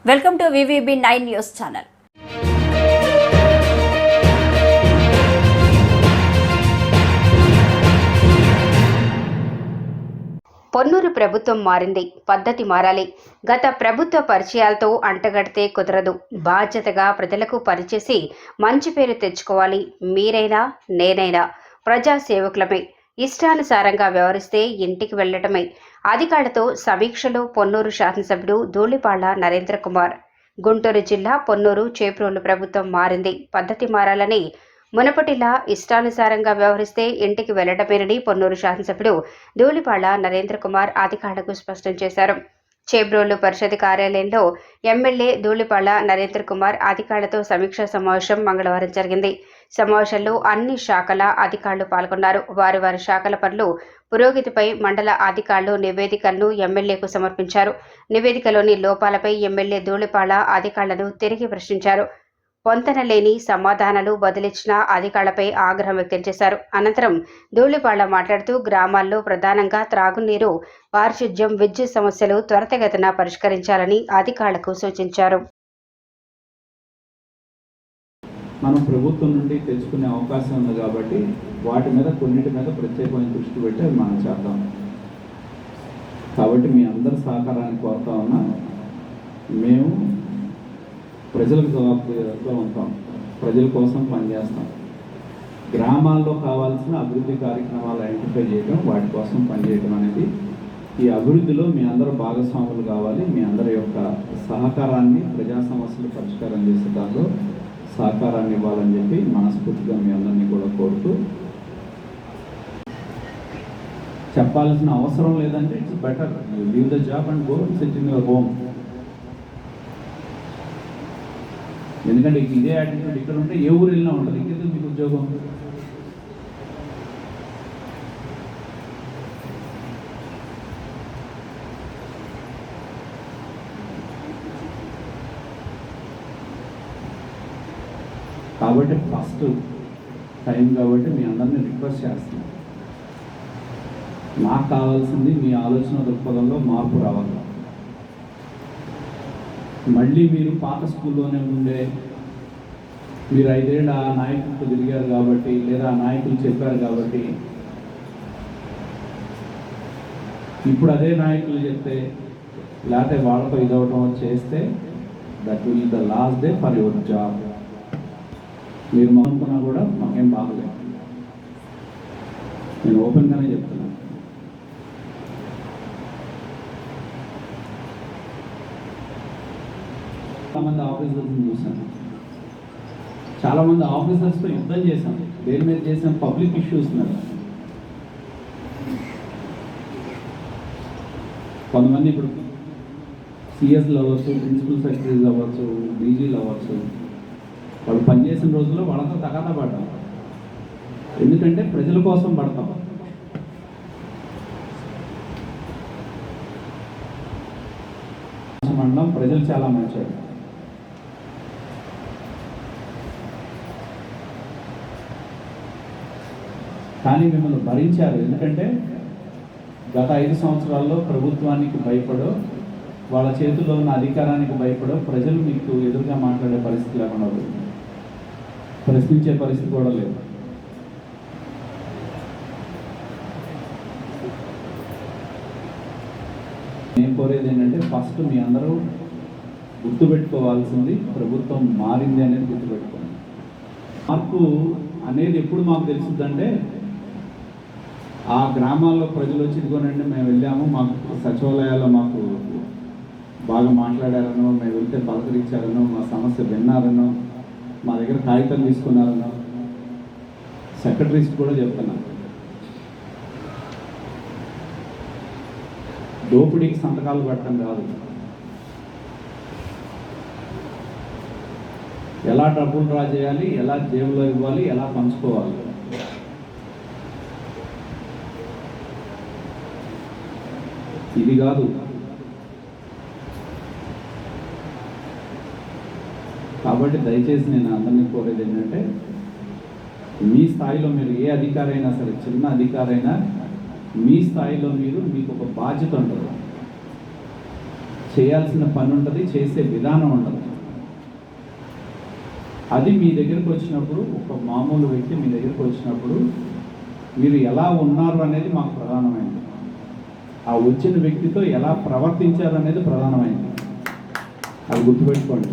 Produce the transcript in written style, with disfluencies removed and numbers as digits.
Welcome to VVB 9 news channel. Ponnuru ప్రభుత్వం మారింది, పద్ధతి మారాలి. గత ప్రభుత్వ పరిచయాలతో అంటగడితే కుదరదు. బాధ్యతగా ప్రజలకు పనిచేసి మంచి పేరు తెచ్చుకోవాలి. మీరైనా నేనైనా ప్రజాసేవకులమే. ఇష్టానుసారంగా వ్యవహరిస్తే ఇంటికి వెళ్లటమే. అధికారులతో సమీక్షలో పొన్నూరు శాసనసభ్యుడు ధూళిపాళ్ల నరేంద్ర కుమార్. గుంటూరు జిల్లా పొన్నూరు చేబ్రోలు ప్రభుత్వం మారింది, పద్ధతి మారాలని. మునపటిలా ఇష్టానుసారంగా వ్యవహరిస్తే ఇంటికి వెళ్లడమేనని పొన్నూరు శాసనసభ్యుడు ధూళిపాళ్ల నరేంద్ర కుమార్ అధికారులకు స్పష్టం చేశారు. చేబ్రోలు పరిషత్ కార్యాలయంలో ఎమ్మెల్యే ధూళిపాళ్ల నరేంద్ర కుమార్ అధికారులతో సమీక్షా సమావేశం మంగళవారం జరిగింది. సమావేశంలో అన్ని శాఖల అధికారులు పాల్గొన్నారు. వారి శాఖల పనులు పురోగతిపై మండల అధికారులు నివేదికలను ఎమ్మెల్యేకు సమర్పించారు. నివేదికలోని లోపాలపై ఎమ్మెల్యే ధూళిపాళ్ల అధికారులను తిరిగి ప్రశ్నించారు. పొంతన లేని సమాధానాలు బదిలిచ్చిన అధికారులపై ఆగ్రహం వ్యక్తం చేశారు. అనంతరం ధూళిపాళ్ల మాట్లాడుతూ గ్రామాల్లో ప్రధానంగా త్రాగునీరు, పారిశుధ్యం, విద్యుత్ సమస్యలు త్వరితగతిన పరిష్కరించాలని అధికారులకు సూచించారు. మనం ప్రభుత్వం నుండి తెచ్చుకునే అవకాశం ఉంది కాబట్టి వాటి మీద కొన్నిటి మీద ప్రత్యేకమైన దృష్టి పెట్టి అవి మనం చేద్దాం. కాబట్టి మీ అందరి సహకారాన్ని కోరుతా ఉన్నా. మేము ప్రజలకు జవాబుదారీగా ఉంటాం, ప్రజల కోసం పనిచేస్తాం. గ్రామాల్లో కావాల్సిన అభివృద్ధి కార్యక్రమాలు ఐడెంటిఫై చేయడం, వాటి కోసం పనిచేయడం అనేది ఈ అభివృద్ధిలో మీ అందరూ భాగస్వాములు కావాలి. మీ అందరి యొక్క సహకారాన్ని ప్రజా సమస్యలు పరిష్కారం చేసే దానిలో సహకారాన్ని ఇవ్వాలని చెప్పి మనస్ఫూర్తిగా మీ అందరినీ కూడా కోరుతూ, చెప్పాల్సిన అవసరం లేదంటే it's better leave the job and go SIT in your home. ఎందుకంటే ఇదే యాటిట్యూడ్ ఇక్కడ ఉంటే ఏ ఊరు వెళ్ళినా ఉంటుంది. ఇంకెందుకు మీకు ఉద్యోగం? కాబట్టి ఫస్ట్ టైం కాబట్టి మీ అందరినీ రిక్వెస్ట్ చేస్తున్నాను. నాకు కావాల్సింది మీ ఆలోచన దృక్పథంలో మార్పు రావాలి. మళ్ళీ మీరు పాత స్కూల్లోనే ఉండే, మీరు 5 ఏళ్ళు ఆ నాయకులతో తిరిగారు కాబట్టి, లేదా ఆ నాయకులు చెప్పారు కాబట్టి ఇప్పుడు అదే నాయకులు చెప్తే, లేకపోతే వాళ్ళతో ఇదవటం చేస్తే that will the last day for your job. మీరు అనుకున్నా కూడా మాకేం బాగలేదు. నేను ఓపెన్గానే చెప్తున్నాను. చాలామంది ఆఫీసర్స్ని చూశాను, చాలామంది ఆఫీసర్స్తో యుద్ధం చేశాం. దేని మీద చేసాం? పబ్లిక్ ఇష్యూస్ మీద. కొంతమంది ఇప్పుడు సిఎస్లు అవ్వచ్చు, ప్రిన్సిపల్ సెక్రటరీస్ అవ్వచ్చు, డీజీలు అవ్వచ్చు, వాళ్ళు పనిచేసిన రోజుల్లో వాళ్ళతో తగాదా పడ్డాం. ఎందుకంటే ప్రజల కోసం పడతాం. మండలం ప్రజలు చాలా మంచివారు. కానీ మిమ్మల్ని భరించారు. ఎందుకంటే గత 5 సంవత్సరాల్లో ప్రభుత్వానికి భయపడో, వాళ్ళ చేతుల్లో ఉన్న అధికారానికి భయపడో ప్రజలు మీకు ఎదురుగా మాట్లాడే పరిస్థితి లేకుండా పోయింది. ప్రశ్నించే పరిస్థితి కూడా లేదు. నేను కోరేది ఏంటంటే ఫస్ట్ మీ అందరూ గుర్తుపెట్టుకోవాల్సింది ప్రభుత్వం మారింది అనేది గుర్తుపెట్టుకోండి. మార్పు అనేది ఎప్పుడు మాకు తెలుస్తుందంటే ఆ గ్రామాల్లో ప్రజలు వచ్చి ఇదిగోనండి మేము వెళ్ళాము, మాకు సచివాలయాల్లో మాకు బాగా మాట్లాడారనో, మేము వెళ్తే పలకరించారనో, మా సమస్య విన్నారనో, మా దగ్గర కాగితాలు తీసుకున్నారనో. సెక్రటరీస్ కూడా చెప్తున్నాను, దోపిడీకి సంతకాలు పెట్టడం కాదు, ఎలా డబ్బులు డ్రా చేయాలి, ఎలా జేబులో ఇవ్వాలి, ఎలా పంచుకోవాలి. ఇది కాదు. కాబట్టి దయచేసి నేను అందరినీ కోరేది ఏంటంటే మీ స్థాయిలో మీరు ఏ అధికారైనా సరే, చిన్న అధికారైనా మీ స్థాయిలో మీకు ఒక బాధ్యత ఉంటుంది. చేయాల్సిన పని ఉంటుంది, చేసే విధానం ఉండదు. అది మీ దగ్గరకు వచ్చినప్పుడు, ఒక మామూలు వ్యక్తి మీ దగ్గరకు వచ్చినప్పుడు మీరు ఎలా ఉన్నారు అనేది మాకు ప్రధానమైనది. ఆ వచ్చిన వ్యక్తితో ఎలా ప్రవర్తించారు అనేది ప్రధానమైనది. అది గుర్తుపెట్టుకోండి.